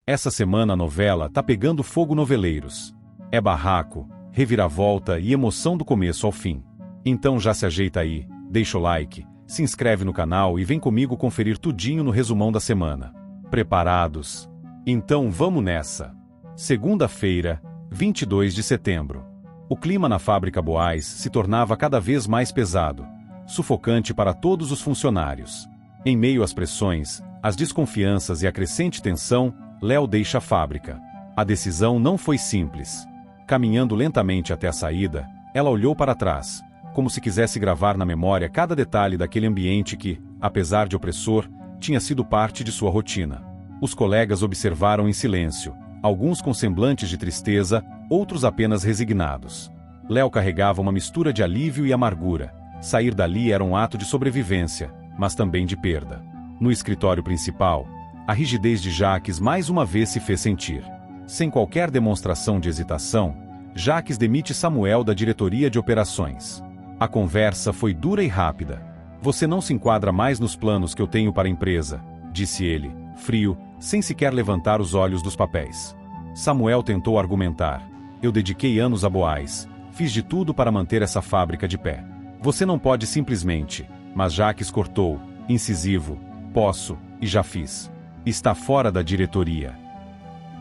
Essa semana a novela tá pegando fogo noveleiros. É barraco, reviravolta e emoção do começo ao fim. Então já se ajeita aí, deixa o like, se inscreve no canal e vem comigo conferir tudinho no resumão da semana. Preparados? Então vamos nessa! Segunda-feira, 22 de setembro. O clima na fábrica Boaz se tornava cada vez mais pesado, sufocante para todos os funcionários. Em meio às pressões, as desconfianças e a crescente tensão, Léo deixa a fábrica. A decisão não foi simples. Caminhando lentamente até a saída, ela olhou para trás, como se quisesse gravar na memória cada detalhe daquele ambiente que, apesar de opressor, tinha sido parte de sua rotina. Os colegas observaram em silêncio, alguns com semblantes de tristeza, outros apenas resignados. Léo carregava uma mistura de alívio e amargura. Sair dali era um ato de sobrevivência, mas também de perda. No escritório principal, a rigidez de Jacques mais uma vez se fez sentir. Sem qualquer demonstração de hesitação, Jacques demite Samuel da diretoria de operações. A conversa foi dura e rápida. "Você não se enquadra mais nos planos que eu tenho para a empresa", disse ele, frio, sem sequer levantar os olhos dos papéis. Samuel tentou argumentar. "Eu dediquei anos a Boaz, fiz de tudo para manter essa fábrica de pé. Você não pode simplesmente..." Mas Jacques cortou, incisivo. "Posso, e já fiz. Está fora da diretoria."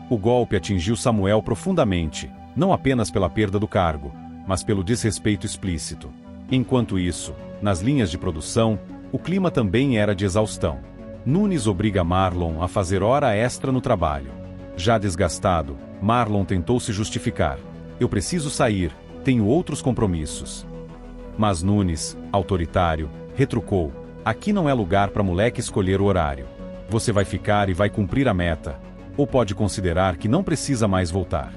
O golpe atingiu Samuel profundamente, não apenas pela perda do cargo, mas pelo desrespeito explícito. Enquanto isso, nas linhas de produção, o clima também era de exaustão. Nunes obriga Marlon a fazer hora extra no trabalho. Já desgastado, Marlon tentou se justificar. "Eu preciso sair, tenho outros compromissos." Mas Nunes, autoritário, retrucou: "Aqui não é lugar para moleque escolher o horário. Você vai ficar e vai cumprir a meta, ou pode considerar que não precisa mais voltar."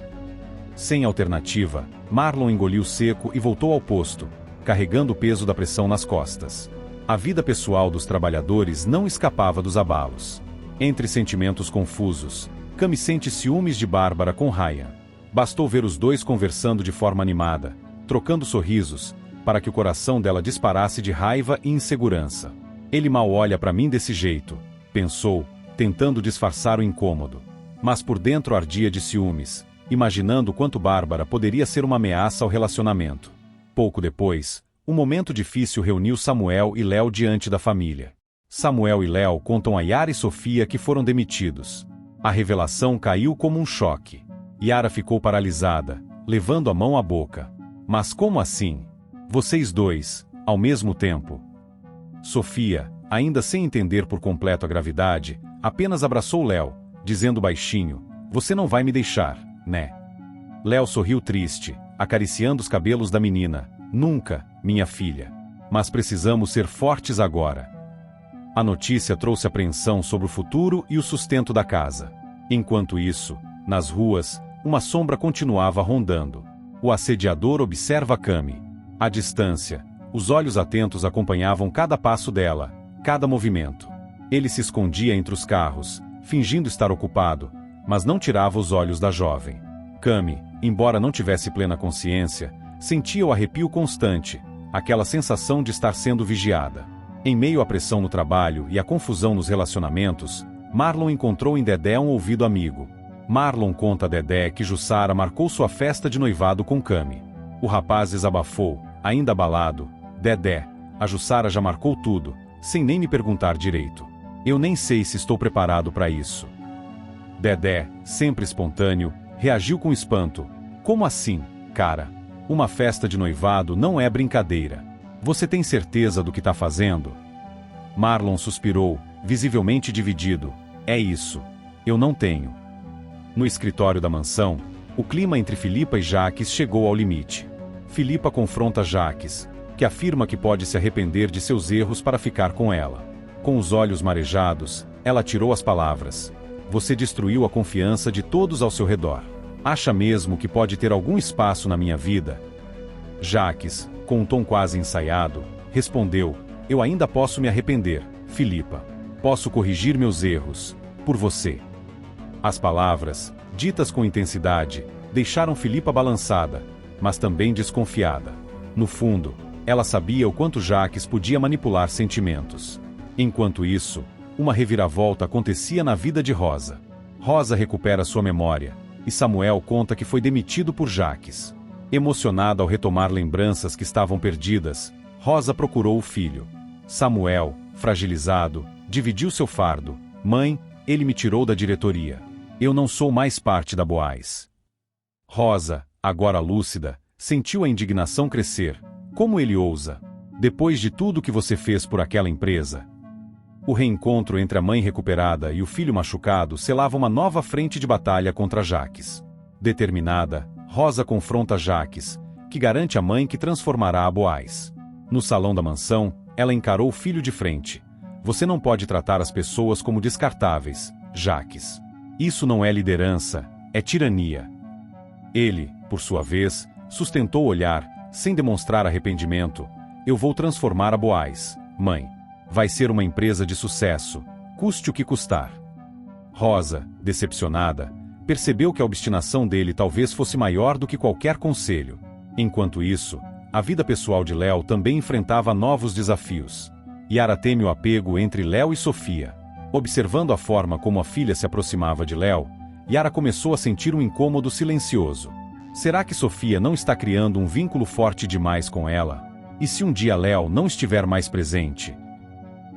Sem alternativa, Marlon engoliu seco e voltou ao posto, carregando o peso da pressão nas costas. A vida pessoal dos trabalhadores não escapava dos abalos. Entre sentimentos confusos, Cami sente ciúmes de Bárbara com Ryan. Bastou ver os dois conversando de forma animada, trocando sorrisos, para que o coração dela disparasse de raiva e insegurança. "Ele mal olha para mim desse jeito", pensou, tentando disfarçar o incômodo. Mas por dentro ardia de ciúmes, imaginando quanto Bárbara poderia ser uma ameaça ao relacionamento. Pouco depois, um momento difícil reuniu Samuel e Léo diante da família. Samuel e Léo contam a Yara e Sofia que foram demitidos. A revelação caiu como um choque. Yara ficou paralisada, levando a mão à boca. "Mas como assim? Vocês dois, ao mesmo tempo?" Sofia, ainda sem entender por completo a gravidade, apenas abraçou Léo, dizendo baixinho: "Você não vai me deixar, né?" Léo sorriu triste, acariciando os cabelos da menina. "Nunca, minha filha. Mas precisamos ser fortes agora." A notícia trouxe apreensão sobre o futuro e o sustento da casa. Enquanto isso, nas ruas, uma sombra continuava rondando. O assediador observa Cami. À distância, os olhos atentos acompanhavam cada passo dela, cada movimento. Ele se escondia entre os carros, fingindo estar ocupado, mas não tirava os olhos da jovem. Cami, embora não tivesse plena consciência, sentia o arrepio constante, aquela sensação de estar sendo vigiada. Em meio à pressão no trabalho e à confusão nos relacionamentos, Marlon encontrou em Dedé um ouvido amigo. Marlon conta a Dedé que Jussara marcou sua festa de noivado com Cami. O rapaz desabafou, ainda abalado: "Dedé, a Jussara já marcou tudo, sem nem me perguntar direito. Eu nem sei se estou preparado para isso." Dedé, sempre espontâneo, reagiu com espanto: "Como assim, cara? Uma festa de noivado não é brincadeira. Você tem certeza do que está fazendo?" Marlon suspirou, visivelmente dividido: "É isso. Eu não tenho." No escritório da mansão, o clima entre Filipa e Jacques chegou ao limite. Filipa confronta Jacques, que afirma que pode se arrepender de seus erros para ficar com ela. Com os olhos marejados, ela tirou as palavras: "Você destruiu a confiança de todos ao seu redor. Acha mesmo que pode ter algum espaço na minha vida?" Jacques, com um tom quase ensaiado, respondeu: "Eu ainda posso me arrepender, Filipa. Posso corrigir meus erros, por você." As palavras, ditas com intensidade, deixaram Filipa balançada, mas também desconfiada. No fundo, ela sabia o quanto Jacques podia manipular sentimentos. Enquanto isso, uma reviravolta acontecia na vida de Rosa. Rosa recupera sua memória, e Samuel conta que foi demitido por Jaques. Emocionada ao retomar lembranças que estavam perdidas, Rosa procurou o filho. Samuel, fragilizado, dividiu seu fardo. Mãe, ele me tirou da diretoria. Eu não sou mais parte da Boaz. Rosa, agora lúcida, sentiu a indignação crescer. Como ele ousa? Depois de tudo que você fez por aquela empresa? O reencontro entre a mãe recuperada e o filho machucado selava uma nova frente de batalha contra Jaques. Determinada, Rosa confronta Jaques, que garante à mãe que transformará a Boaz. No salão da mansão, ela encarou o filho de frente. Você não pode tratar as pessoas como descartáveis, Jaques. Isso não é liderança, é tirania. Ele, por sua vez, sustentou o olhar, sem demonstrar arrependimento. Eu vou transformar a Boaz, mãe. Vai ser uma empresa de sucesso, custe o que custar. Rosa, decepcionada, percebeu que a obstinação dele talvez fosse maior do que qualquer conselho. Enquanto isso, a vida pessoal de Léo também enfrentava novos desafios. Yara teme o apego entre Léo e Sofia. Observando a forma como a filha se aproximava de Léo, Yara começou a sentir um incômodo silencioso. Será que Sofia não está criando um vínculo forte demais com ela? E se um dia Léo não estiver mais presente?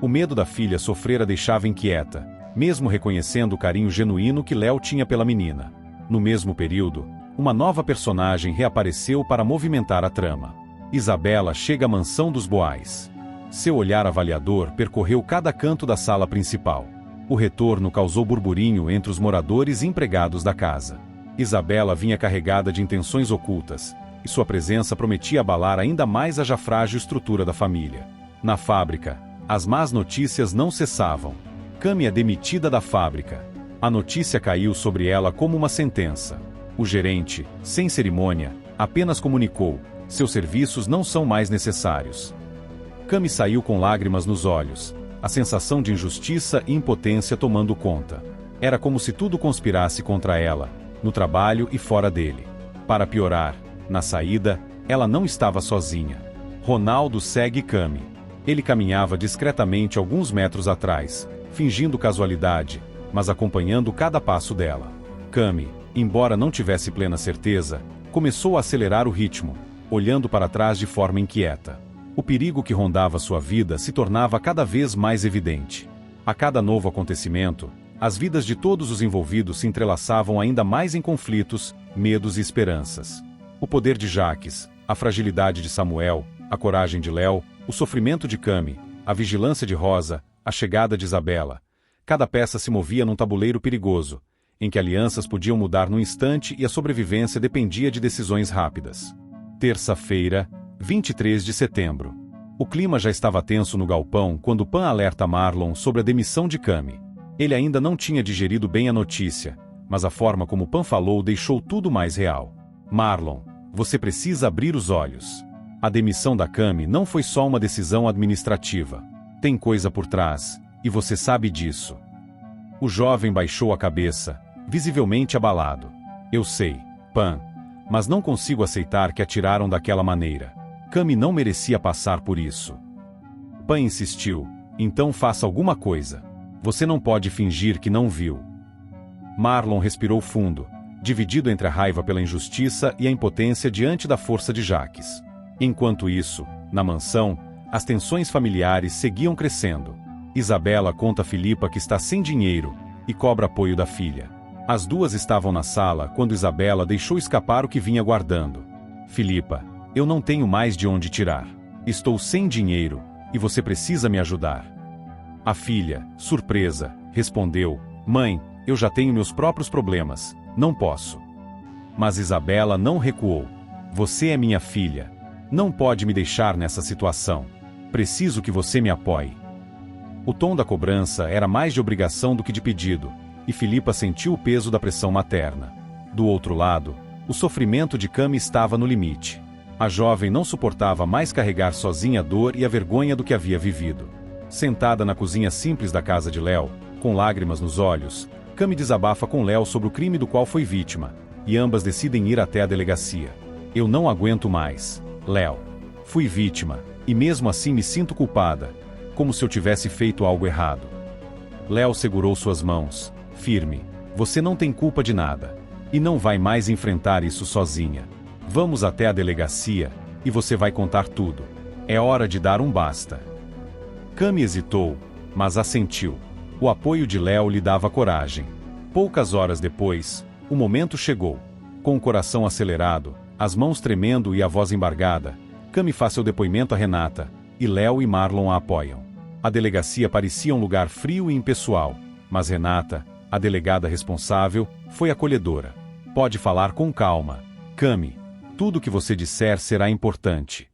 O medo da filha sofrer a deixava inquieta, mesmo reconhecendo o carinho genuíno que Léo tinha pela menina. No mesmo período, uma nova personagem reapareceu para movimentar a trama. Isabela chega à mansão dos Boaz. Seu olhar avaliador percorreu cada canto da sala principal. O retorno causou burburinho entre os moradores e empregados da casa. Isabela vinha carregada de intenções ocultas, e sua presença prometia abalar ainda mais a já frágil estrutura da família. Na fábrica, as más notícias não cessavam. Cami é demitida da fábrica. A notícia caiu sobre ela como uma sentença. O gerente, sem cerimônia, apenas comunicou: seus serviços não são mais necessários. Cami saiu com lágrimas nos olhos, a sensação de injustiça e impotência tomando conta. Era como se tudo conspirasse contra ela, no trabalho e fora dele. Para piorar, na saída, ela não estava sozinha. Ronaldo segue Cami. Ele caminhava discretamente alguns metros atrás, fingindo casualidade, mas acompanhando cada passo dela. Cami, embora não tivesse plena certeza, começou a acelerar o ritmo, olhando para trás de forma inquieta. O perigo que rondava sua vida se tornava cada vez mais evidente. A cada novo acontecimento, as vidas de todos os envolvidos se entrelaçavam ainda mais em conflitos, medos e esperanças. O poder de Jaques, a fragilidade de Samuel, a coragem de Léo, o sofrimento de Cami, a vigilância de Rosa, a chegada de Isabela. Cada peça se movia num tabuleiro perigoso, em que alianças podiam mudar num instante e a sobrevivência dependia de decisões rápidas. Terça-feira, 23 de setembro. O clima já estava tenso no galpão quando Pan alerta Marlon sobre a demissão de Cami. Ele ainda não tinha digerido bem a notícia, mas a forma como Pan falou deixou tudo mais real. Marlon, você precisa abrir os olhos. A demissão da Cami não foi só uma decisão administrativa. Tem coisa por trás, e você sabe disso. O jovem baixou a cabeça, visivelmente abalado. Eu sei, Pan, mas não consigo aceitar que a tiraram daquela maneira. Cami não merecia passar por isso. Pan insistiu, então faça alguma coisa. Você não pode fingir que não viu. Marlon respirou fundo, dividido entre a raiva pela injustiça e a impotência diante da força de Jaques. Enquanto isso, na mansão, as tensões familiares seguiam crescendo. Isabela conta a Filipa que está sem dinheiro e cobra apoio da filha. As duas estavam na sala quando Isabela deixou escapar o que vinha guardando. Filipa, eu não tenho mais de onde tirar. Estou sem dinheiro, e você precisa me ajudar. A filha, surpresa, respondeu: Mãe, eu já tenho meus próprios problemas, não posso. Mas Isabela não recuou. Você é minha filha. Não pode me deixar nessa situação. Preciso que você me apoie. O tom da cobrança era mais de obrigação do que de pedido, e Filipa sentiu o peso da pressão materna. Do outro lado, o sofrimento de Cami estava no limite. A jovem não suportava mais carregar sozinha a dor e a vergonha do que havia vivido. Sentada na cozinha simples da casa de Léo, com lágrimas nos olhos, Cami desabafa com Léo sobre o crime do qual foi vítima, e ambas decidem ir até a delegacia. Eu não aguento mais, Léo. Fui vítima, e mesmo assim me sinto culpada, como se eu tivesse feito algo errado. Léo segurou suas mãos, firme. Você não tem culpa de nada. E não vai mais enfrentar isso sozinha. Vamos até a delegacia, e você vai contar tudo. É hora de dar um basta. Cami hesitou, mas assentiu. O apoio de Léo lhe dava coragem. Poucas horas depois, o momento chegou. Com o coração acelerado, as mãos tremendo e a voz embargada, Cami faz seu depoimento a Renata, e Léo e Marlon a apoiam. A delegacia parecia um lugar frio e impessoal, mas Renata, a delegada responsável, foi acolhedora. Pode falar com calma. Cami, tudo o que você disser será importante.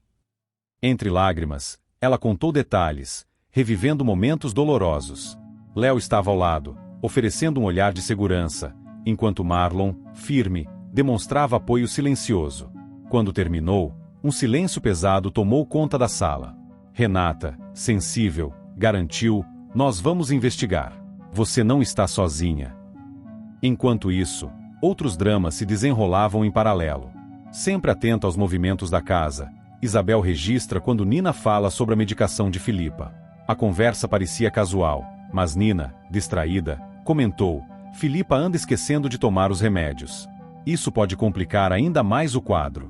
Entre lágrimas, ela contou detalhes, revivendo momentos dolorosos. Léo estava ao lado, oferecendo um olhar de segurança, enquanto Marlon, firme, demonstrava apoio silencioso. Quando terminou, um silêncio pesado tomou conta da sala. Renata, sensível, garantiu: nós vamos investigar. Você não está sozinha. Enquanto isso, outros dramas se desenrolavam em paralelo. Sempre atenta aos movimentos da casa, Isabel registra quando Nina fala sobre a medicação de Filipa. A conversa parecia casual, mas Nina, distraída, comentou: Filipa anda esquecendo de tomar os remédios. Isso pode complicar ainda mais o quadro.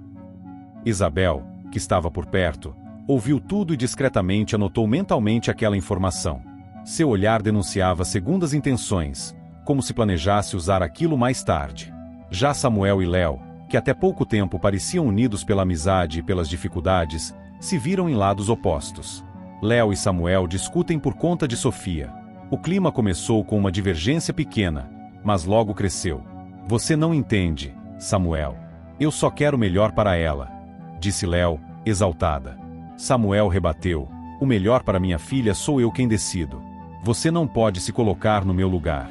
Isabel, que estava por perto, ouviu tudo e discretamente anotou mentalmente aquela informação. Seu olhar denunciava segundas intenções, como se planejasse usar aquilo mais tarde. Já Samuel e Léo, que até pouco tempo pareciam unidos pela amizade e pelas dificuldades, se viram em lados opostos. Léo e Samuel discutem por conta de Sofia. O clima começou com uma divergência pequena, mas logo cresceu. Você não entende, Samuel. Eu só quero o melhor para ela, disse Léo, exaltada. Samuel rebateu: o melhor para minha filha sou eu quem decido. Você não pode se colocar no meu lugar.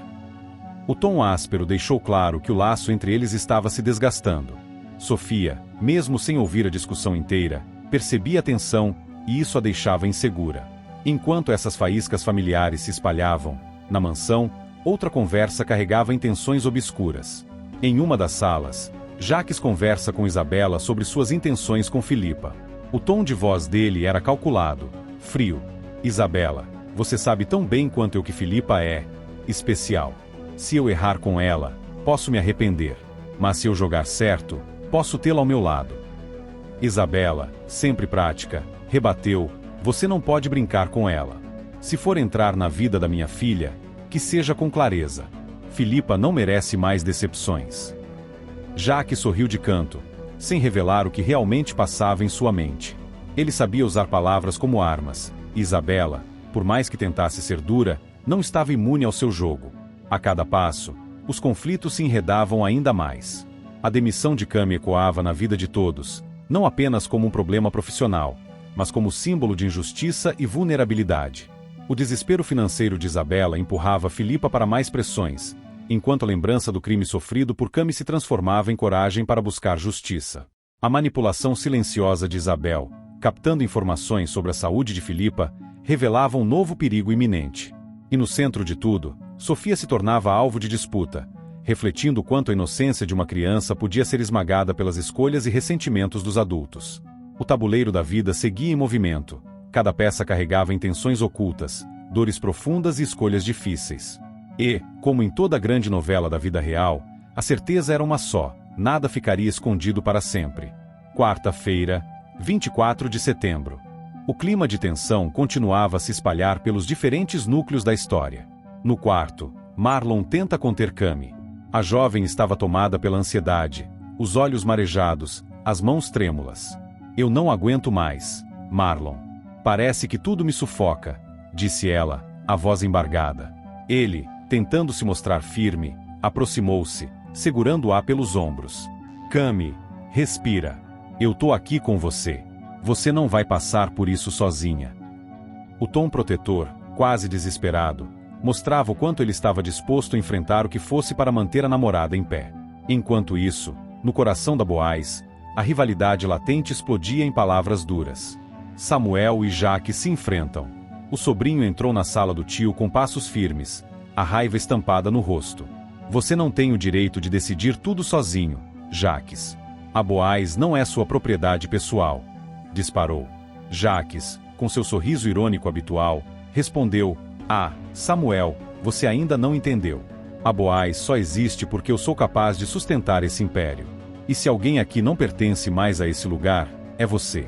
O tom áspero deixou claro que o laço entre eles estava se desgastando. Sofia, mesmo sem ouvir a discussão inteira, percebia a tensão, e isso a deixava insegura. Enquanto essas faíscas familiares se espalhavam, na mansão, outra conversa carregava intenções obscuras. Em uma das salas, Jacques conversa com Isabela sobre suas intenções com Filipa. O tom de voz dele era calculado, frio. Isabela, você sabe tão bem quanto eu que Filipa é especial. Se eu errar com ela, posso me arrepender. Mas se eu jogar certo, posso tê-la ao meu lado. Isabela, sempre prática, rebateu: você não pode brincar com ela. Se for entrar na vida da minha filha, que seja com clareza. Filipa não merece mais decepções. Jacques sorriu de canto, sem revelar o que realmente passava em sua mente. Ele sabia usar palavras como armas, e Isabela, por mais que tentasse ser dura, não estava imune ao seu jogo. A cada passo, os conflitos se enredavam ainda mais. A demissão de Cami ecoava na vida de todos, não apenas como um problema profissional, mas como símbolo de injustiça e vulnerabilidade. O desespero financeiro de Isabela empurrava Filipa para mais pressões, enquanto a lembrança do crime sofrido por Cami se transformava em coragem para buscar justiça. A manipulação silenciosa de Isabel, captando informações sobre a saúde de Filipa, revelava um novo perigo iminente. E no centro de tudo, Sofia se tornava alvo de disputa, refletindo quanto a inocência de uma criança podia ser esmagada pelas escolhas e ressentimentos dos adultos. O tabuleiro da vida seguia em movimento. Cada peça carregava intenções ocultas, dores profundas e escolhas difíceis. E, como em toda grande novela da vida real, a certeza era uma só: nada ficaria escondido para sempre. Quarta-feira, 24 de setembro. O clima de tensão continuava a se espalhar pelos diferentes núcleos da história. No quarto, Marlon tenta conter Cami. A jovem estava tomada pela ansiedade, os olhos marejados, as mãos trêmulas. Eu não aguento mais, Marlon. Parece que tudo me sufoca, disse ela, a voz embargada. Ele, tentando se mostrar firme, aproximou-se, segurando-a pelos ombros. Cami, respira. Eu tô aqui com você. Você não vai passar por isso sozinha. O tom protetor, quase desesperado, mostrava o quanto ele estava disposto a enfrentar o que fosse para manter a namorada em pé. Enquanto isso, no coração da Boaz, a rivalidade latente explodia em palavras duras. Samuel e Jacques se enfrentam. O sobrinho entrou na sala do tio com passos firmes, a raiva estampada no rosto. Você não tem o direito de decidir tudo sozinho, Jacques. A Boaz não é sua propriedade pessoal, disparou. Jacques, com seu sorriso irônico habitual, respondeu: Ah, Samuel, você ainda não entendeu. A Boaz só existe porque eu sou capaz de sustentar esse império. E se alguém aqui não pertence mais a esse lugar, é você.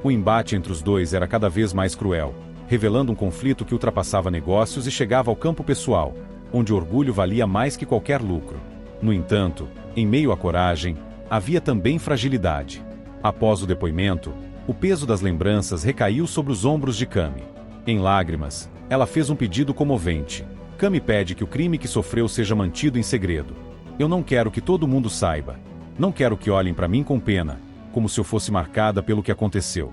O embate entre os dois era cada vez mais cruel, revelando um conflito que ultrapassava negócios e chegava ao campo pessoal, onde o orgulho valia mais que qualquer lucro. No entanto, em meio à coragem, havia também fragilidade. Após o depoimento, o peso das lembranças recaiu sobre os ombros de Cami. Em lágrimas, ela fez um pedido comovente. Cami pede que o crime que sofreu seja mantido em segredo. Eu não quero que todo mundo saiba. Não quero que olhem para mim com pena, como se eu fosse marcada pelo que aconteceu.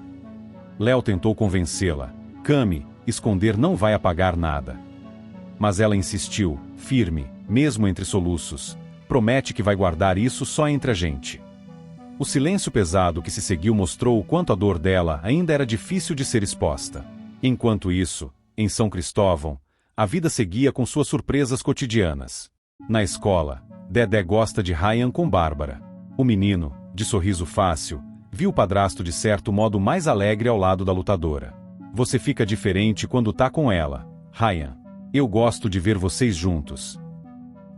Léo tentou convencê-la. Cami, esconder não vai apagar nada. Mas ela insistiu, firme, mesmo entre soluços. Promete que vai guardar isso só entre a gente. O silêncio pesado que se seguiu mostrou o quanto a dor dela ainda era difícil de ser exposta. Enquanto isso, em São Cristóvão, a vida seguia com suas surpresas cotidianas. Na escola, Dedé gosta de Ryan com Bárbara. O menino, de sorriso fácil, viu o padrasto de certo modo mais alegre ao lado da lutadora. Você fica diferente quando tá com ela, Ryan. Eu gosto de ver vocês juntos.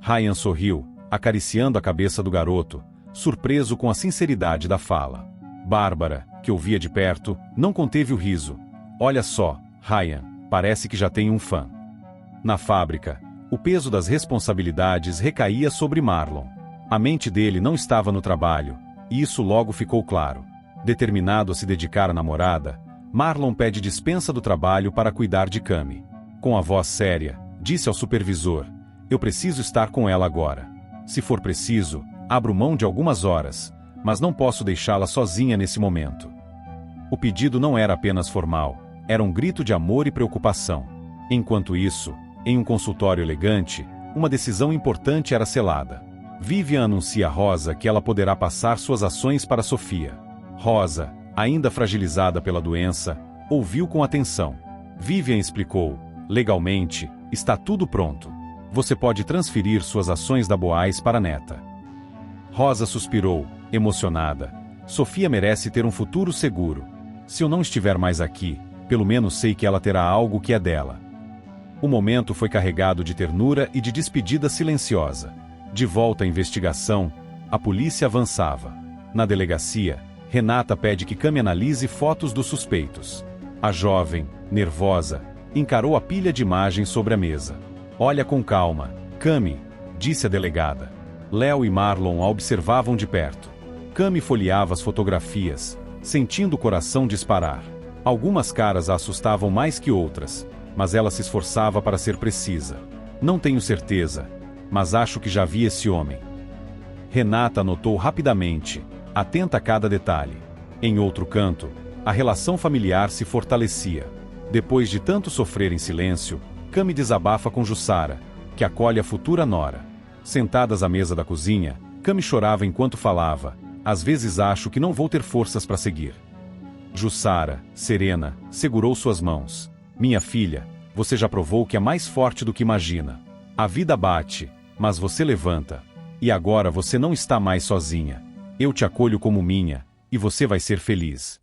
Ryan sorriu, acariciando a cabeça do garoto, surpreso com a sinceridade da fala. Bárbara, que ouvia de perto, não conteve o riso. Olha só, Ryan, parece que já tem um fã. Na fábrica, o peso das responsabilidades recaía sobre Marlon. A mente dele não estava no trabalho, e isso logo ficou claro. Determinado a se dedicar à namorada, Marlon pede dispensa do trabalho para cuidar de Cami. Com a voz séria, disse ao supervisor: eu preciso estar com ela agora. Se for preciso, abro mão de algumas horas, mas não posso deixá-la sozinha nesse momento. O pedido não era apenas formal, era um grito de amor e preocupação. Enquanto isso, em um consultório elegante, uma decisão importante era selada. Vivian anuncia a Rosa que ela poderá passar suas ações para Sofia. Rosa, ainda fragilizada pela doença, ouviu com atenção. Vivian explicou: legalmente, está tudo pronto. Você pode transferir suas ações da Boaz para a neta. Rosa suspirou, emocionada. Sofia merece ter um futuro seguro. Se eu não estiver mais aqui, pelo menos sei que ela terá algo que é dela. O momento foi carregado de ternura e de despedida silenciosa. De volta à investigação, a polícia avançava. Na delegacia, Renata pede que Cami analise fotos dos suspeitos. A jovem, nervosa, encarou a pilha de imagens sobre a mesa. Olha com calma, Cami, disse a delegada. Léo e Marlon a observavam de perto. Cami folheava as fotografias, sentindo o coração disparar. Algumas caras a assustavam mais que outras, mas ela se esforçava para ser precisa. Não tenho certeza, mas acho que já vi esse homem. Renata anotou rapidamente, atenta a cada detalhe. Em outro canto, a relação familiar se fortalecia. Depois de tanto sofrer em silêncio, Cami desabafa com Jussara, que acolhe a futura nora. Sentadas à mesa da cozinha, Cami chorava enquanto falava: às vezes acho que não vou ter forças para seguir. Jussara, serena, segurou suas mãos. Minha filha, você já provou que é mais forte do que imagina. A vida bate, mas você levanta. E agora você não está mais sozinha. Eu te acolho como minha, e você vai ser feliz.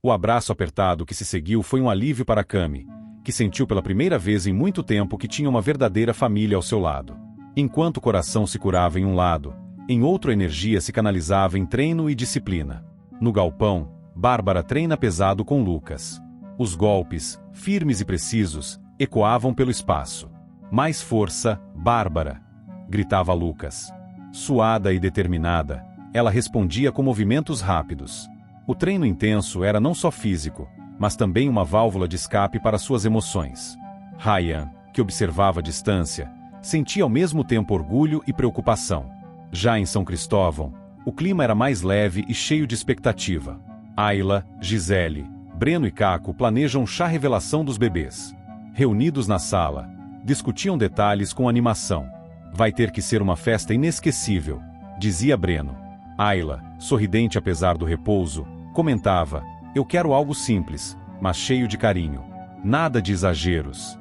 O abraço apertado que se seguiu foi um alívio para Cami, que sentiu pela primeira vez em muito tempo que tinha uma verdadeira família ao seu lado. Enquanto o coração se curava em um lado, em outro a energia se canalizava em treino e disciplina. No galpão, Bárbara treina pesado com Lucas. Os golpes, firmes e precisos, ecoavam pelo espaço. Mais força, Bárbara! Gritava Lucas. Suada e determinada, ela respondia com movimentos rápidos. O treino intenso era não só físico, mas também uma válvula de escape para suas emoções. Ryan, que observava a distância, sentia ao mesmo tempo orgulho e preocupação. Já em São Cristóvão, o clima era mais leve e cheio de expectativa. Ayla, Gisele, Breno e Caco planejam chá revelação dos bebês. Reunidos na sala, discutiam detalhes com animação. Vai ter que ser uma festa inesquecível, dizia Breno. Ayla, sorridente apesar do repouso, comentava: eu quero algo simples, mas cheio de carinho. Nada de exageros.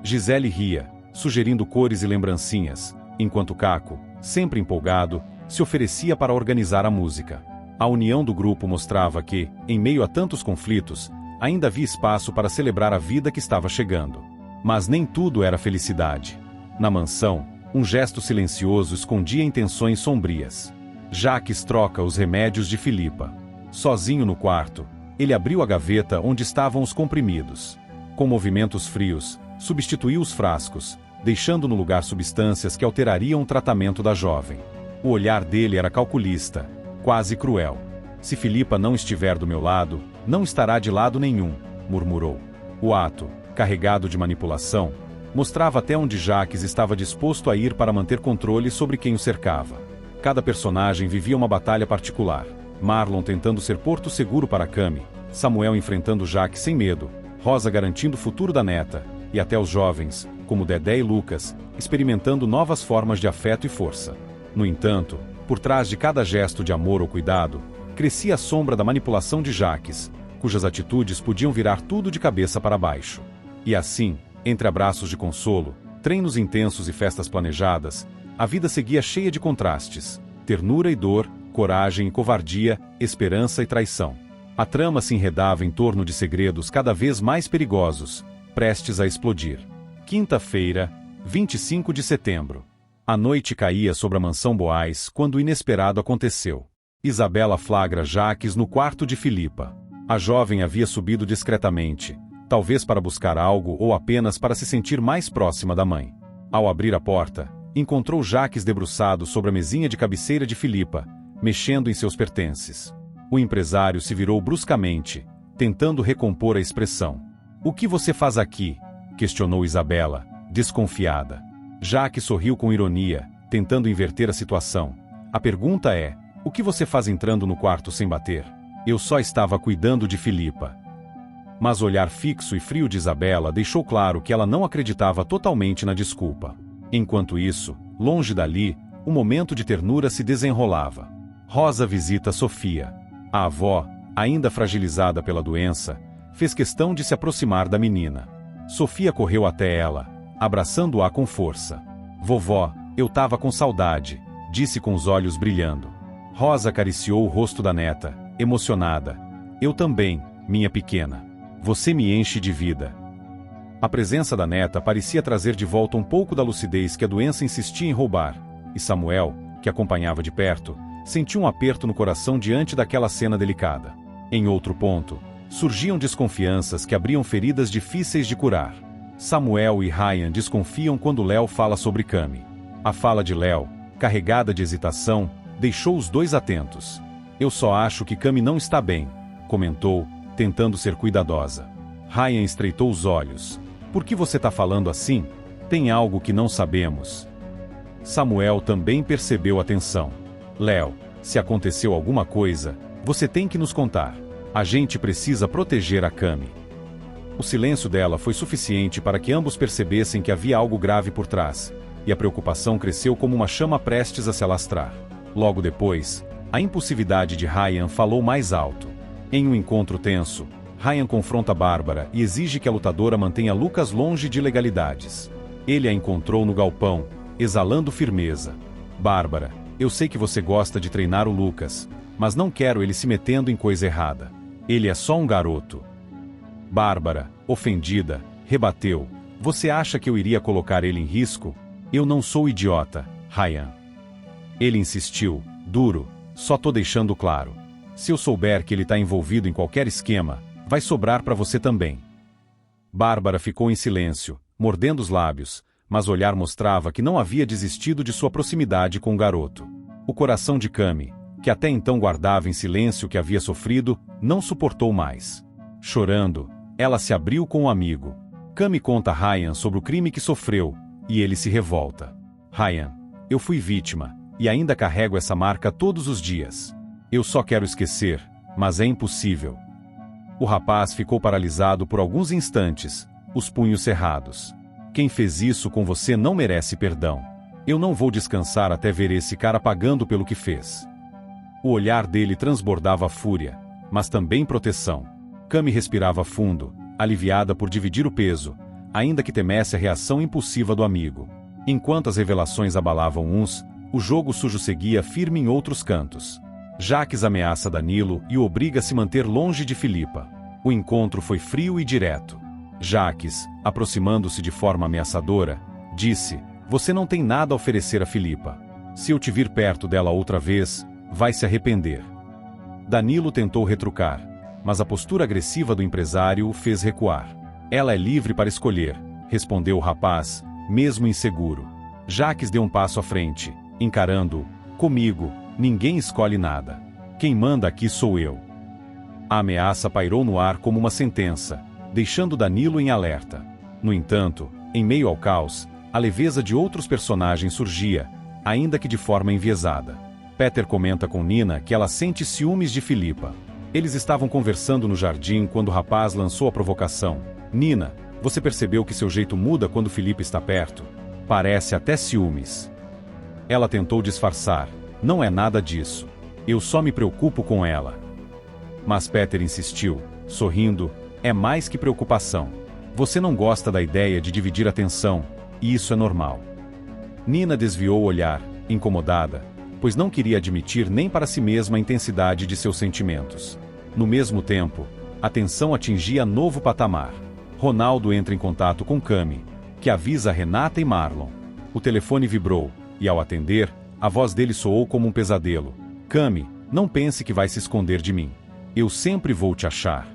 Gisele ria, sugerindo cores e lembrancinhas, enquanto Caco, sempre empolgado, se oferecia para organizar a música. A união do grupo mostrava que, em meio a tantos conflitos, ainda havia espaço para celebrar a vida que estava chegando. Mas nem tudo era felicidade. Na mansão, um gesto silencioso escondia intenções sombrias. Jacques troca os remédios de Filipa. Sozinho no quarto, ele abriu a gaveta onde estavam os comprimidos. Com movimentos frios, substituiu os frascos, deixando no lugar substâncias que alterariam o tratamento da jovem. O olhar dele era calculista, quase cruel. Se Filipa não estiver do meu lado, não estará de lado nenhum, murmurou. O ato, carregado de manipulação, mostrava até onde Jacques estava disposto a ir para manter controle sobre quem o cercava. Cada personagem vivia uma batalha particular. Marlon tentando ser porto seguro para Cami, Samuel enfrentando Jacques sem medo, Rosa garantindo o futuro da neta, e até os jovens, como Dedé e Lucas, experimentando novas formas de afeto e força. No entanto, por trás de cada gesto de amor ou cuidado, crescia a sombra da manipulação de Jacques, cujas atitudes podiam virar tudo de cabeça para baixo. E assim, entre abraços de consolo, treinos intensos e festas planejadas, a vida seguia cheia de contrastes, ternura e dor, coragem e covardia, esperança e traição. A trama se enredava em torno de segredos cada vez mais perigosos, prestes a explodir. Quinta-feira, 25 de setembro. A noite caía sobre a mansão Boaz quando o inesperado aconteceu. Isabela flagra Jacques no quarto de Filipa. A jovem havia subido discretamente, talvez para buscar algo ou apenas para se sentir mais próxima da mãe. Ao abrir a porta, encontrou Jacques debruçado sobre a mesinha de cabeceira de Filipa, mexendo em seus pertences. O empresário se virou bruscamente, tentando recompor a expressão. "O que você faz aqui?" questionou Isabela, desconfiada. Jacques sorriu com ironia, tentando inverter a situação. "A pergunta é, o que você faz entrando no quarto sem bater?" "Eu só estava cuidando de Filipa." Mas o olhar fixo e frio de Isabela deixou claro que ela não acreditava totalmente na desculpa. Enquanto isso, longe dali, um momento de ternura se desenrolava. Rosa visita Sofia. A avó, ainda fragilizada pela doença, fez questão de se aproximar da menina. Sofia correu até ela, abraçando-a com força. "Vovó, eu tava com saudade", disse com os olhos brilhando. Rosa acariciou o rosto da neta, emocionada. "Eu também, minha pequena. Você me enche de vida." A presença da neta parecia trazer de volta um pouco da lucidez que a doença insistia em roubar, e Samuel, que acompanhava de perto, sentiu um aperto no coração diante daquela cena delicada. Em outro ponto, surgiam desconfianças que abriam feridas difíceis de curar. Samuel e Ryan desconfiam quando Léo fala sobre Cami. A fala de Léo, carregada de hesitação, deixou os dois atentos. "Eu só acho que Cami não está bem", comentou, tentando ser cuidadosa. Ryan estreitou os olhos. "Por que você está falando assim? Tem algo que não sabemos." Samuel também percebeu a tensão. "Léo, se aconteceu alguma coisa, você tem que nos contar. A gente precisa proteger a Cami." O silêncio dela foi suficiente para que ambos percebessem que havia algo grave por trás, e a preocupação cresceu como uma chama prestes a se alastrar. Logo depois, a impulsividade de Ryan falou mais alto. Em um encontro tenso, Ryan confronta Bárbara e exige que a lutadora mantenha Lucas longe de ilegalidades. Ele a encontrou no galpão, exalando firmeza. "Bárbara, eu sei que você gosta de treinar o Lucas, mas não quero ele se metendo em coisa errada. Ele é só um garoto." Bárbara, ofendida, rebateu. "Você acha que eu iria colocar ele em risco? Eu não sou idiota, Ryan." Ele insistiu, duro. "Só tô deixando claro. Se eu souber que ele está envolvido em qualquer esquema, vai sobrar para você também." Bárbara ficou em silêncio, mordendo os lábios, mas o olhar mostrava que não havia desistido de sua proximidade com o garoto. O coração de Cami, que até então guardava em silêncio o que havia sofrido, não suportou mais. Chorando, ela se abriu com o amigo. Cami conta a Ryan sobre o crime que sofreu, e ele se revolta. "Ryan, eu fui vítima, e ainda carrego essa marca todos os dias. Eu só quero esquecer, mas é impossível." O rapaz ficou paralisado por alguns instantes, os punhos cerrados. "Quem fez isso com você não merece perdão. Eu não vou descansar até ver esse cara pagando pelo que fez." O olhar dele transbordava fúria, mas também proteção. Cami respirava fundo, aliviada por dividir o peso, ainda que temesse a reação impulsiva do amigo. Enquanto as revelações abalavam uns, o jogo sujo seguia firme em outros cantos. Jacques ameaça Danilo e o obriga a se manter longe de Filipa. O encontro foi frio e direto. Jacques, aproximando-se de forma ameaçadora, disse: Você não tem nada a oferecer a Filipa. Se eu te vir perto dela outra vez, vai se arrepender. Danilo tentou retrucar, mas a postura agressiva do empresário o fez recuar. Ela é livre para escolher, respondeu o rapaz, mesmo inseguro. Jaques deu um passo à frente, encarando-o. Comigo, ninguém escolhe nada. Quem manda aqui sou eu. A ameaça pairou no ar como uma sentença, deixando Danilo em alerta. No entanto, em meio ao caos, a leveza de outros personagens surgia, ainda que de forma enviesada. Peter comenta com Nina que ela sente ciúmes de Filipa. Eles estavam conversando no jardim quando o rapaz lançou a provocação. Nina, você percebeu que seu jeito muda quando Filipa está perto? Parece até ciúmes. Ela tentou disfarçar. Não é nada disso. Eu só me preocupo com ela. Mas Peter insistiu, sorrindo, é mais que preocupação. Você não gosta da ideia de dividir a atenção, e isso é normal. Nina desviou o olhar, incomodada, pois não queria admitir nem para si mesma a intensidade de seus sentimentos. No mesmo tempo, a tensão atingia novo patamar. Ronaldo entra em contato com Cami, que avisa Renata e Marlon. O telefone vibrou, e ao atender, a voz dele soou como um pesadelo. Cami, não pense que vai se esconder de mim. Eu sempre vou te achar.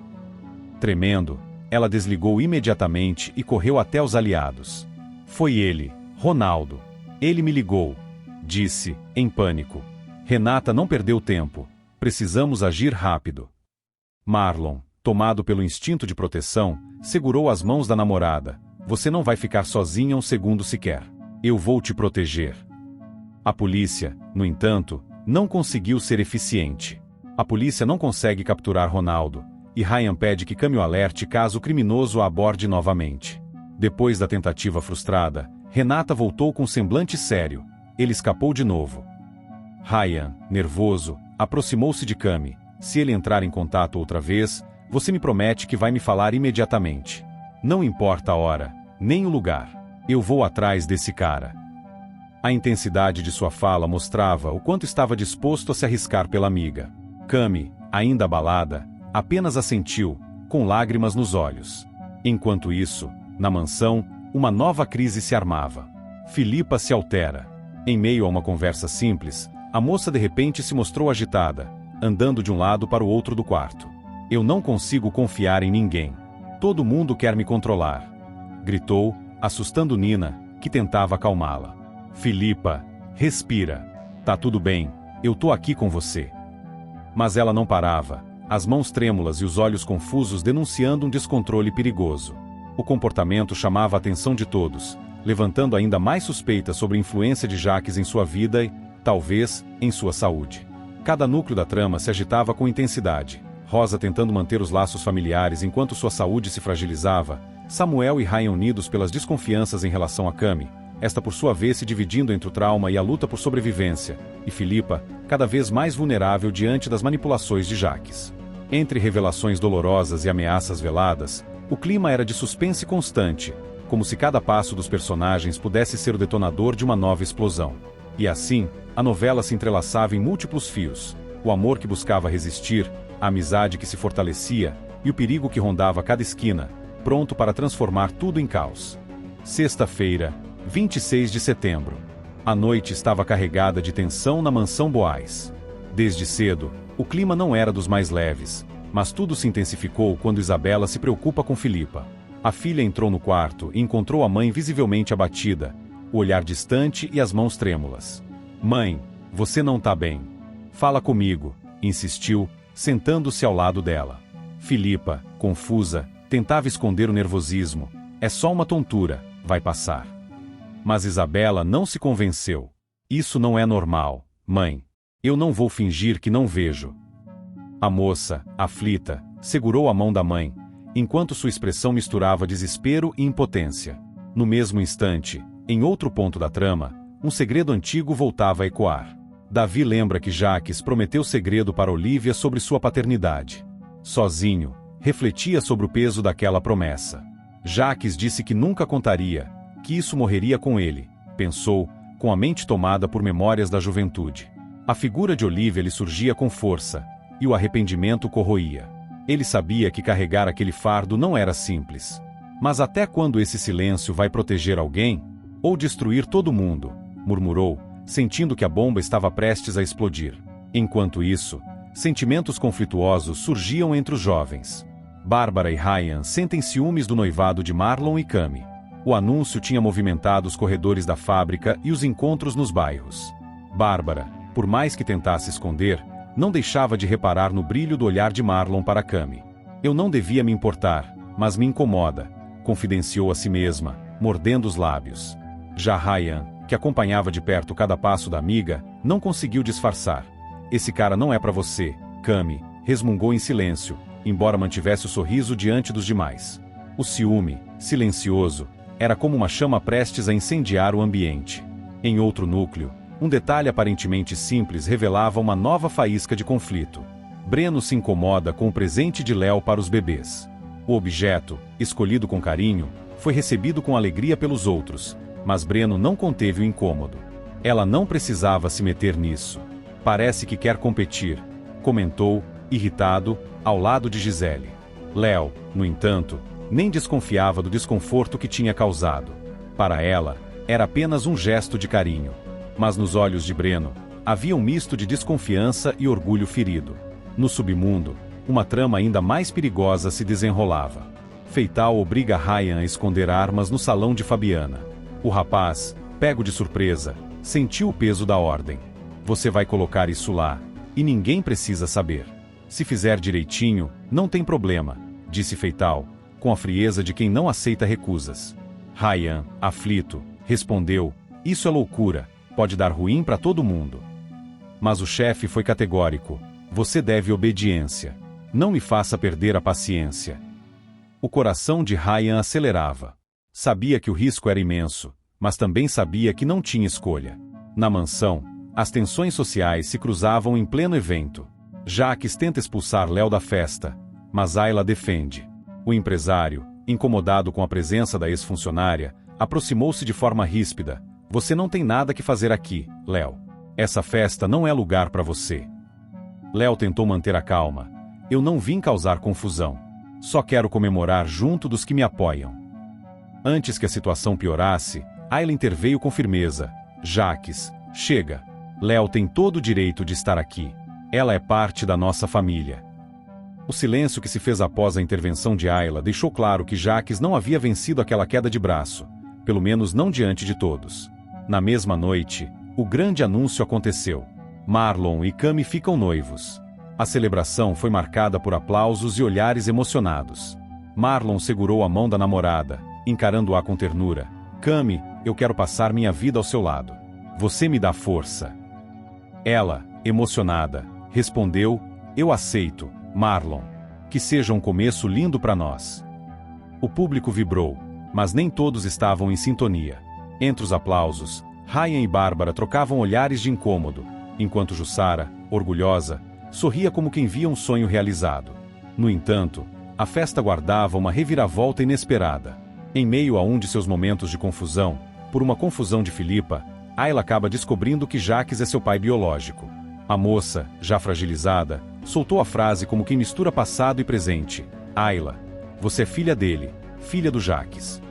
Tremendo, ela desligou imediatamente e correu até os aliados. Foi ele, Ronaldo. Ele me ligou, disse, em pânico. Renata não perdeu tempo. Precisamos agir rápido. Marlon, tomado pelo instinto de proteção, segurou as mãos da namorada. Você não vai ficar sozinha um segundo sequer. Eu vou te proteger. A polícia, no entanto, não conseguiu ser eficiente. A polícia não consegue capturar Ronaldo, e Ryan pede que Cami o alerte caso o criminoso a aborde novamente. Depois da tentativa frustrada, Renata voltou com semblante sério. Ele escapou de novo. Ryan, nervoso, aproximou-se de Cami. Se ele entrar em contato outra vez, você me promete que vai me falar imediatamente. Não importa a hora, nem o lugar. Eu vou atrás desse cara. A intensidade de sua fala mostrava o quanto estava disposto a se arriscar pela amiga. Cami, ainda abalada, apenas assentiu, com lágrimas nos olhos. Enquanto isso, na mansão, uma nova crise se armava. Filipa se altera. Em meio a uma conversa simples, a moça de repente se mostrou agitada, andando de um lado para o outro do quarto. Eu não consigo confiar em ninguém. Todo mundo quer me controlar. Gritou, assustando Nina, que tentava acalmá-la. Filipa, respira. Tá tudo bem, eu tô aqui com você. Mas ela não parava, as mãos trêmulas e os olhos confusos denunciando um descontrole perigoso. O comportamento chamava a atenção de todos, levantando ainda mais suspeitas sobre a influência de Jaques em sua vida e, talvez, em sua saúde. Cada núcleo da trama se agitava com intensidade. Rosa tentando manter os laços familiares enquanto sua saúde se fragilizava, Samuel e Ryan unidos pelas desconfianças em relação a Cami, esta por sua vez se dividindo entre o trauma e a luta por sobrevivência, e Filipa, cada vez mais vulnerável diante das manipulações de Jaques. Entre revelações dolorosas e ameaças veladas, o clima era de suspense constante, como se cada passo dos personagens pudesse ser o detonador de uma nova explosão. E assim, a novela se entrelaçava em múltiplos fios, o amor que buscava resistir, a amizade que se fortalecia, e o perigo que rondava cada esquina, pronto para transformar tudo em caos. Sexta-feira, 26 de setembro. A noite estava carregada de tensão na mansão Boaz. Desde cedo, o clima não era dos mais leves, mas tudo se intensificou quando Isabela se preocupa com Filipa. A filha entrou no quarto e encontrou a mãe visivelmente abatida, o olhar distante e as mãos trêmulas. Mãe, você não tá bem. Fala comigo, insistiu, sentando-se ao lado dela. Filipa, confusa, tentava esconder o nervosismo. É só uma tontura, vai passar. Mas Isabela não se convenceu. Isso não é normal, mãe. Eu não vou fingir que não vejo. A moça, aflita, segurou a mão da mãe, enquanto sua expressão misturava desespero e impotência. No mesmo instante, em outro ponto da trama, um segredo antigo voltava a ecoar. Davi lembra que Jaques prometeu segredo para Olívia sobre sua paternidade. Sozinho, refletia sobre o peso daquela promessa. Jaques disse que nunca contaria, que isso morreria com ele, pensou, com a mente tomada por memórias da juventude. A figura de Olívia lhe surgia com força, e o arrependimento corroía. Ele sabia que carregar aquele fardo não era simples. Mas até quando esse silêncio vai proteger alguém? Ou destruir todo mundo, murmurou, sentindo que a bomba estava prestes a explodir. Enquanto isso, sentimentos conflituosos surgiam entre os jovens. Bárbara e Ryan sentem ciúmes do noivado de Marlon e Cami. O anúncio tinha movimentado os corredores da fábrica e os encontros nos bairros. Bárbara, por mais que tentasse esconder, não deixava de reparar no brilho do olhar de Marlon para Cami. Eu não devia me importar, mas me incomoda, confidenciou a si mesma, mordendo os lábios. Já Ryan, que acompanhava de perto cada passo da amiga, não conseguiu disfarçar. Esse cara não é para você, Cami, resmungou em silêncio, embora mantivesse o sorriso diante dos demais. O ciúme, silencioso, era como uma chama prestes a incendiar o ambiente. Em outro núcleo, um detalhe aparentemente simples revelava uma nova faísca de conflito. Breno se incomoda com o presente de Léo para os bebês. O objeto, escolhido com carinho, foi recebido com alegria pelos outros, mas Breno não conteve o incômodo. Ela não precisava se meter nisso. Parece que quer competir, comentou, irritado, ao lado de Gisele. Léo, no entanto, nem desconfiava do desconforto que tinha causado. Para ela, era apenas um gesto de carinho. Mas nos olhos de Breno, havia um misto de desconfiança e orgulho ferido. No submundo, uma trama ainda mais perigosa se desenrolava. Feital obriga Ryan a esconder armas no salão de Fabiana. O rapaz, pego de surpresa, sentiu o peso da ordem. Você vai colocar isso lá, e ninguém precisa saber. Se fizer direitinho, não tem problema, disse Feital, com a frieza de quem não aceita recusas. Ryan, aflito, respondeu, isso é loucura, pode dar ruim para todo mundo. Mas o chefe foi categórico, você deve obediência. Não me faça perder a paciência. O coração de Ryan acelerava. Sabia que o risco era imenso, mas também sabia que não tinha escolha. Na mansão, as tensões sociais se cruzavam em pleno evento. Jacques tenta expulsar Léo da festa, mas Ayla defende. O empresário, incomodado com a presença da ex-funcionária, aproximou-se de forma ríspida. Você não tem nada que fazer aqui, Léo. Essa festa não é lugar para você. Léo tentou manter a calma. Eu não vim causar confusão. Só quero comemorar junto dos que me apoiam. Antes que a situação piorasse, Ayla interveio com firmeza. Jacques, chega. Léo tem todo o direito de estar aqui. Ela é parte da nossa família. O silêncio que se fez após a intervenção de Ayla deixou claro que Jacques não havia vencido aquela queda de braço, pelo menos não diante de todos. Na mesma noite, o grande anúncio aconteceu. Marlon e Cami ficam noivos. A celebração foi marcada por aplausos e olhares emocionados. Marlon segurou a mão da namorada, encarando-a com ternura. Cami, eu quero passar minha vida ao seu lado. Você me dá força. Ela, emocionada, respondeu, eu aceito, Marlon. Que seja um começo lindo para nós. O público vibrou, mas nem todos estavam em sintonia. Entre os aplausos, Ryan e Bárbara trocavam olhares de incômodo, enquanto Jussara, orgulhosa, sorria como quem via um sonho realizado. No entanto, a festa guardava uma reviravolta inesperada. Em meio a um de seus momentos de confusão, por uma confusão de Filipa, Ayla acaba descobrindo que Jacques é seu pai biológico. A moça, já fragilizada, soltou a frase como quem mistura passado e presente. Ayla, você é filha dele, filha do Jacques.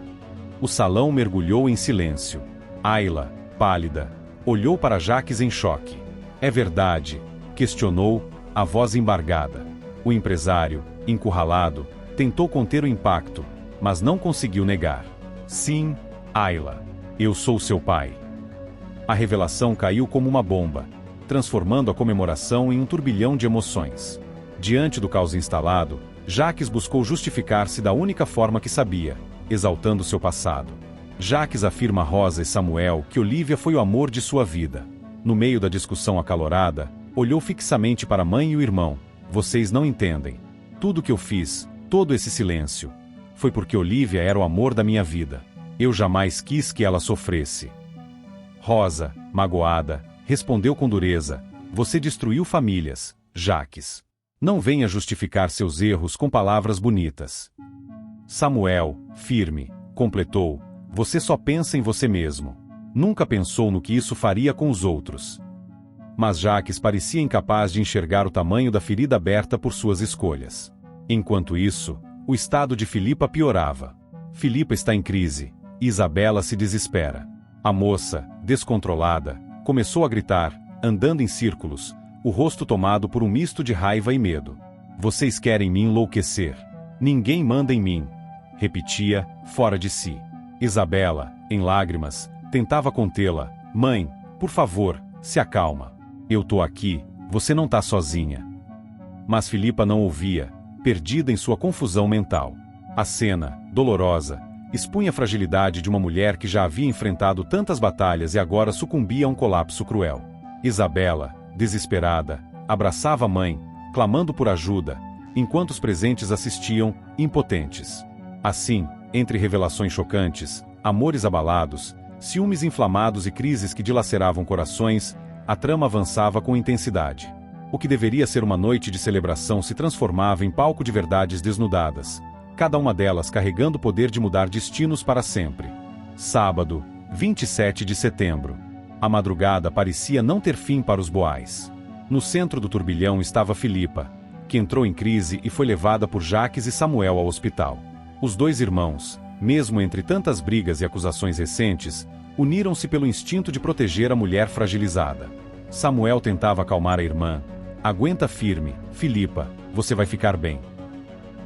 O salão mergulhou em silêncio. Ayla, pálida, olhou para Jacques em choque. É verdade, questionou, a voz embargada. O empresário, encurralado, tentou conter o impacto, mas não conseguiu negar. Sim, Ayla, eu sou seu pai. A revelação caiu como uma bomba, transformando a comemoração em um turbilhão de emoções. Diante do caos instalado, Jacques buscou justificar-se da única forma que sabia, exaltando seu passado. Jacques afirma a Rosa e Samuel que Olivia foi o amor de sua vida. No meio da discussão acalorada, olhou fixamente para a mãe e o irmão. Vocês não entendem. Tudo que eu fiz, todo esse silêncio, foi porque Olivia era o amor da minha vida. Eu jamais quis que ela sofresse. Rosa, magoada, respondeu com dureza. Você destruiu famílias, Jacques. Não venha justificar seus erros com palavras bonitas. Samuel, firme, completou. Você só pensa em você mesmo. Nunca pensou no que isso faria com os outros. Mas Jacques parecia incapaz de enxergar o tamanho da ferida aberta por suas escolhas. Enquanto isso, o estado de Filipa piorava. Filipa está em crise. Isabela se desespera. A moça, descontrolada, começou a gritar, andando em círculos, o rosto tomado por um misto de raiva e medo. Vocês querem me enlouquecer. Ninguém manda em mim. Repetia, fora de si. Isabela, em lágrimas, tentava contê-la. Mãe, por favor, se acalma. Eu tô aqui, você não tá sozinha. Mas Filipa não ouvia, perdida em sua confusão mental. A cena, dolorosa, expunha a fragilidade de uma mulher que já havia enfrentado tantas batalhas e agora sucumbia a um colapso cruel. Isabela, desesperada, abraçava a mãe, clamando por ajuda, enquanto os presentes assistiam, impotentes. Assim, entre revelações chocantes, amores abalados, ciúmes inflamados e crises que dilaceravam corações, a trama avançava com intensidade. O que deveria ser uma noite de celebração se transformava em palco de verdades desnudadas, cada uma delas carregando o poder de mudar destinos para sempre. Sábado, 27 de setembro. A madrugada parecia não ter fim para os boais. No centro do turbilhão estava Filipa, que entrou em crise e foi levada por Jaques e Samuel ao hospital. Os dois irmãos, mesmo entre tantas brigas e acusações recentes, uniram-se pelo instinto de proteger a mulher fragilizada. Samuel tentava acalmar a irmã. Aguenta firme, Filipa, você vai ficar bem.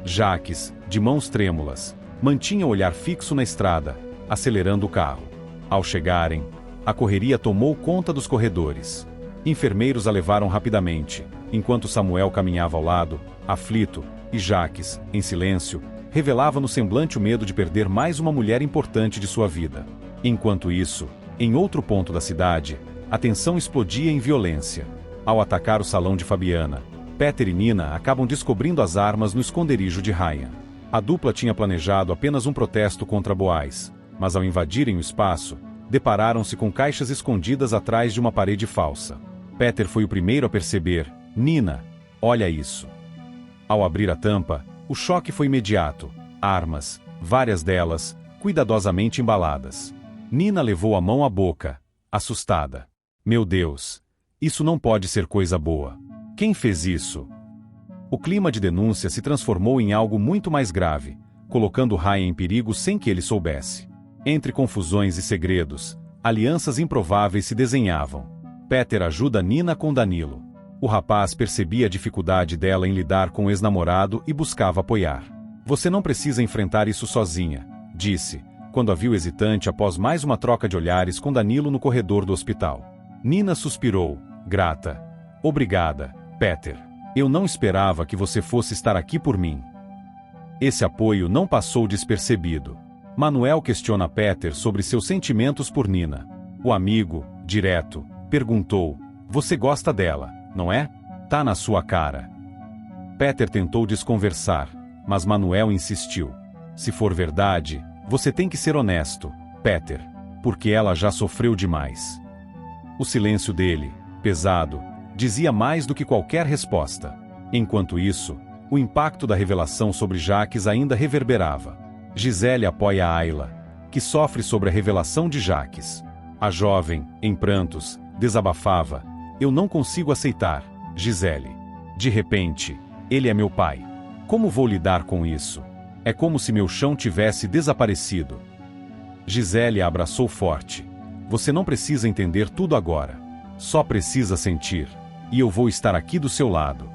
Jaques, de mãos trêmulas, mantinha o olhar fixo na estrada, acelerando o carro. Ao chegarem, a correria tomou conta dos corredores. Enfermeiros a levaram rapidamente, enquanto Samuel caminhava ao lado, aflito, e Jaques, em silêncio, revelava no semblante o medo de perder mais uma mulher importante de sua vida. Enquanto isso, em outro ponto da cidade, a tensão explodia em violência. Ao atacar o salão de Fabiana, Peter e Nina acabam descobrindo as armas no esconderijo de Ryan. A dupla tinha planejado apenas um protesto contra Boaz, mas ao invadirem o espaço, depararam-se com caixas escondidas atrás de uma parede falsa. Peter foi o primeiro a perceber. Nina, olha isso. Ao abrir a tampa, o choque foi imediato. Armas, várias delas, cuidadosamente embaladas. Nina levou a mão à boca, assustada. Meu Deus! Isso não pode ser coisa boa. Quem fez isso? O clima de denúncia se transformou em algo muito mais grave, colocando Ryan em perigo sem que ele soubesse. Entre confusões e segredos, alianças improváveis se desenhavam. Peter ajuda Nina com Danilo. O rapaz percebia a dificuldade dela em lidar com o ex-namorado e buscava apoiar. Você não precisa enfrentar isso sozinha, disse, quando a viu hesitante após mais uma troca de olhares com Danilo no corredor do hospital. Nina suspirou, grata. Obrigada, Peter. Eu não esperava que você fosse estar aqui por mim. Esse apoio não passou despercebido. Manuel questiona Peter sobre seus sentimentos por Nina. O amigo, direto, perguntou, você gosta dela, não é? Tá na sua cara. Peter tentou desconversar, mas Manuel insistiu. Se for verdade, você tem que ser honesto, Peter, porque ela já sofreu demais. O silêncio dele, pesado, dizia mais do que qualquer resposta. Enquanto isso, o impacto da revelação sobre Jaques ainda reverberava. Gisele apoia Ayla, que sofre sobre a revelação de Jaques. A jovem, em prantos, desabafava. Eu não consigo aceitar, Gisele. De repente, ele é meu pai. Como vou lidar com isso? É como se meu chão tivesse desaparecido. Gisele a abraçou forte. Você não precisa entender tudo agora. Só precisa sentir. E eu vou estar aqui do seu lado.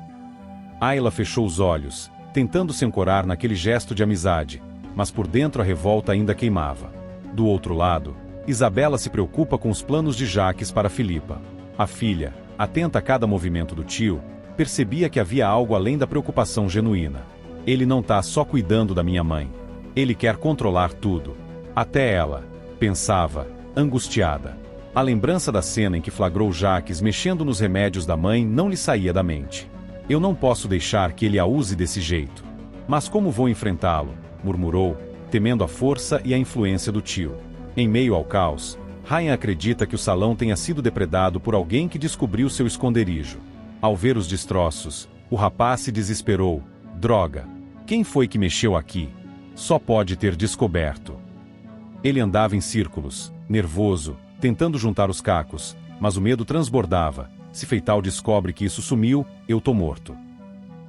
Ayla fechou os olhos, tentando se ancorar naquele gesto de amizade, mas por dentro a revolta ainda queimava. Do outro lado, Isabela se preocupa com os planos de Jaques para Filipa. A filha, atenta a cada movimento do tio, percebia que havia algo além da preocupação genuína. Ele não tá só cuidando da minha mãe. Ele quer controlar tudo. Até ela, pensava, angustiada. A lembrança da cena em que flagrou Jaques mexendo nos remédios da mãe não lhe saía da mente. Eu não posso deixar que ele a use desse jeito. Mas como vou enfrentá-lo? Murmurou, temendo a força e a influência do tio. Em meio ao caos, Ryan acredita que o salão tenha sido depredado por alguém que descobriu seu esconderijo. Ao ver os destroços, o rapaz se desesperou. Droga! Quem foi que mexeu aqui? Só pode ter descoberto. Ele andava em círculos, nervoso, tentando juntar os cacos, mas o medo transbordava. Se Feital descobre que isso sumiu, eu tô morto.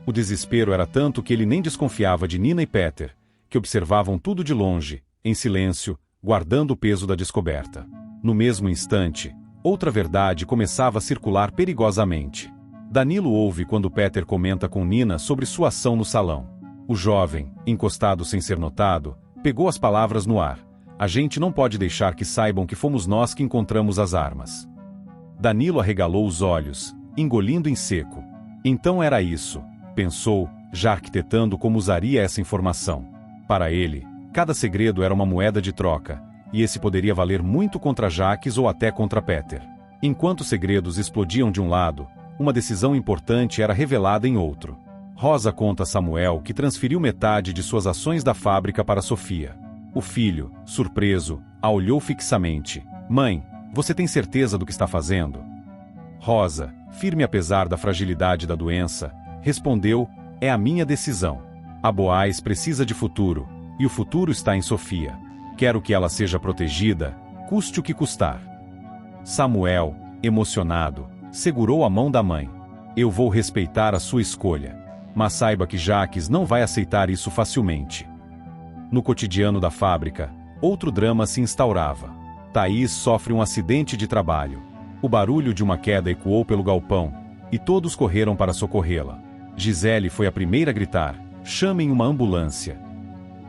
O desespero era tanto que ele nem desconfiava de Nina e Peter, que observavam tudo de longe, em silêncio, guardando o peso da descoberta. No mesmo instante, outra verdade começava a circular perigosamente. Danilo ouve quando Peter comenta com Nina sobre sua ação no salão. O jovem, encostado sem ser notado, pegou as palavras no ar. A gente não pode deixar que saibam que fomos nós que encontramos as armas. Danilo arregalou os olhos, engolindo em seco. Então era isso, pensou, já arquitetando como usaria essa informação. Para ele, cada segredo era uma moeda de troca, e esse poderia valer muito contra Jacques ou até contra Peter. Enquanto segredos explodiam de um lado, uma decisão importante era revelada em outro. Rosa conta a Samuel que transferiu metade de suas ações da fábrica para Sofia. O filho, surpreso, a olhou fixamente. Mãe, você tem certeza do que está fazendo? Rosa, firme apesar da fragilidade da doença, respondeu, é a minha decisão. A Boaz precisa de futuro, e o futuro está em Sofia. Quero que ela seja protegida, custe o que custar. Samuel, emocionado, segurou a mão da mãe. Eu vou respeitar a sua escolha. Mas saiba que Jacques não vai aceitar isso facilmente. No cotidiano da fábrica, outro drama se instaurava. Thaís sofre um acidente de trabalho. O barulho de uma queda ecoou pelo galpão, e todos correram para socorrê-la. Gisele foi a primeira a gritar, chamem uma ambulância.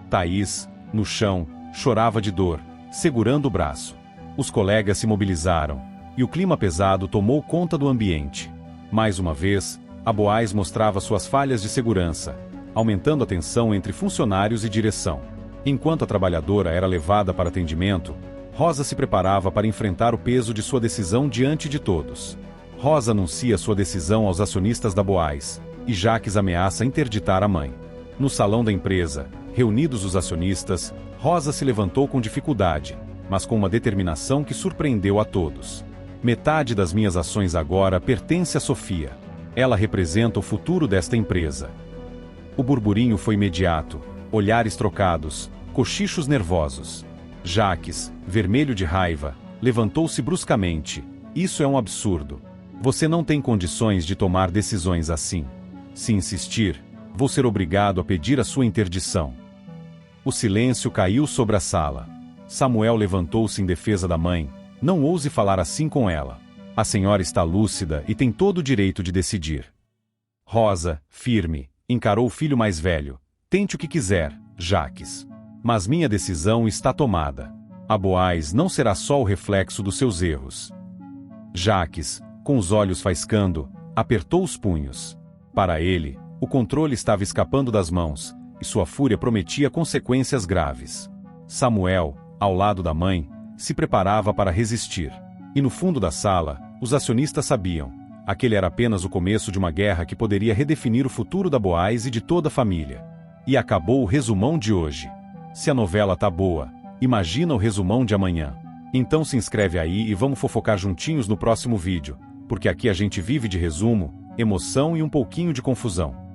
Thaís, no chão, chorava de dor, segurando o braço. Os colegas se mobilizaram, e o clima pesado tomou conta do ambiente. Mais uma vez, a Boaz mostrava suas falhas de segurança, aumentando a tensão entre funcionários e direção. Enquanto a trabalhadora era levada para atendimento, Rosa se preparava para enfrentar o peso de sua decisão diante de todos. Rosa anuncia sua decisão aos acionistas da Boaz, e Jacques ameaça interditar a mãe. No salão da empresa, reunidos os acionistas, Rosa se levantou com dificuldade, mas com uma determinação que surpreendeu a todos. Metade das minhas ações agora pertence a Sofia. Ela representa o futuro desta empresa. O burburinho foi imediato, olhares trocados, cochichos nervosos. Jacques, vermelho de raiva, levantou-se bruscamente. Isso é um absurdo. Você não tem condições de tomar decisões assim. Se insistir, vou ser obrigado a pedir a sua interdição. O silêncio caiu sobre a sala. Samuel levantou-se em defesa da mãe. Não ouse falar assim com ela. A senhora está lúcida e tem todo o direito de decidir. Rosa, firme, encarou o filho mais velho. Tente o que quiser, Jacques. Mas minha decisão está tomada. A Boaz não será só o reflexo dos seus erros. Jacques, com os olhos faiscando, apertou os punhos. Para ele, o controle estava escapando das mãos, e sua fúria prometia consequências graves. Samuel, ao lado da mãe, se preparava para resistir. E no fundo da sala, os acionistas sabiam, aquele era apenas o começo de uma guerra que poderia redefinir o futuro da Boaz e de toda a família. E acabou o resumão de hoje. Se a novela tá boa, imagina o resumão de amanhã. Então se inscreve aí e vamos fofocar juntinhos no próximo vídeo, porque aqui a gente vive de resumo, emoção e um pouquinho de confusão.